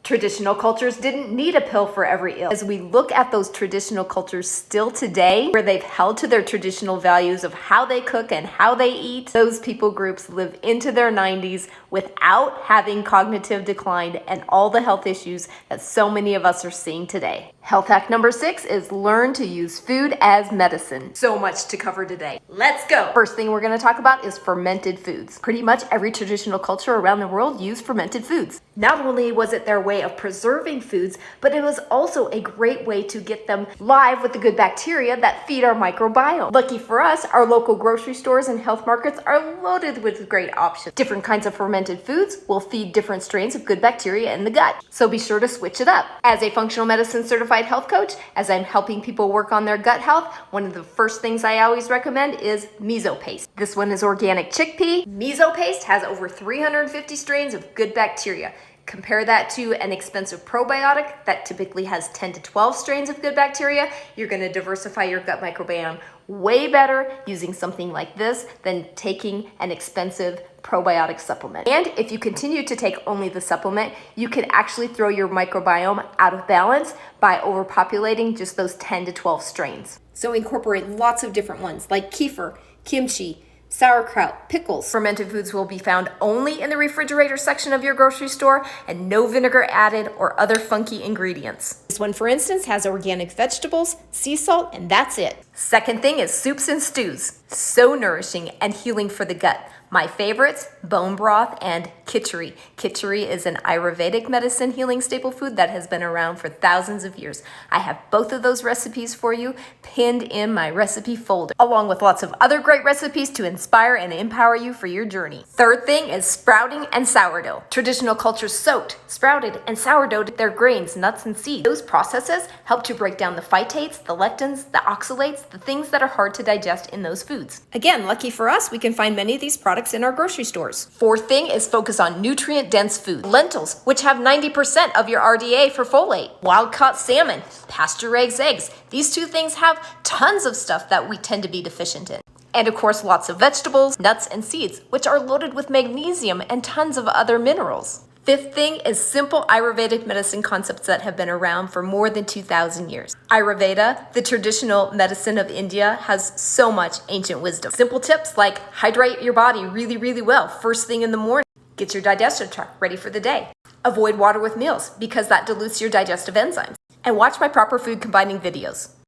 Traditional cultures didn't need a pill for every ill. As we look at those traditional cultures still today, where they've held to their traditional values of how they cook and how they eat, those people groups live into their 90s without having cognitive decline and all the health issues that so many of us are seeing today. Health hack number 6 is learn to use food as medicine. So much to cover today. Let's go. First thing we're going to talk about is fermented foods. Pretty much every traditional culture around the world used fermented foods. Not only was it their way of preserving foods, but it was also a great way to get them live with the good bacteria that feed our microbiome. Lucky for us, our local grocery stores and health markets are loaded with great options. Different kinds of fermented foods will feed different strains of good bacteria in the gut, so be sure to switch it up. As a functional medicine certified health coach, as I'm helping people work on their gut health, one of the first things I always recommend is miso paste. This one is organic chickpea. Miso paste has over 350 strains of good bacteria. Compare that to an expensive probiotic that typically has 10 to 12 strains of good bacteria. You're going to diversify your gut microbiome way better using something like this than taking an expensive probiotic supplement. And if you continue to take only the supplement, you can actually throw your microbiome out of balance by overpopulating just those 10 to 12 strains. So incorporate lots of different ones like kefir, kimchi, sauerkraut, pickles. Fermented foods will be found only in the refrigerator section of your grocery store and no vinegar added or other funky ingredients. This one, for instance, has organic vegetables, sea salt, and that's it. Second thing is soups and stews. So nourishing and healing for the gut. My favorites, bone broth and khichdi. Khichdi is an Ayurvedic medicine healing staple food that has been around for thousands of years. I have both of those recipes for you pinned in my recipe folder, along with lots of other great recipes to inspire and empower you for your journey. Third thing is sprouting and sourdough. Traditional cultures soaked, sprouted, and sourdough'd their grains, nuts, and seeds. Those processes help to break down the phytates, the lectins, the oxalates, the things that are hard to digest in those foods. Again, lucky for us, we can find many of these products in our grocery stores. Fourth thing is focus on nutrient-dense food. Lentils, which have 90% of your RDA for folate. Wild-caught salmon, pasture-raised eggs. These two things have tons of stuff that we tend to be deficient in. And of course, lots of vegetables, nuts, and seeds, which are loaded with magnesium and tons of other minerals. Fifth thing is simple Ayurvedic medicine concepts that have been around for more than 2,000 years. Ayurveda, the traditional medicine of India, has so much ancient wisdom. Simple tips like hydrate your body really, really well first thing in the morning. Get your digestive tract ready for the day. Avoid water with meals because that dilutes your digestive enzymes. And watch my proper food combining videos.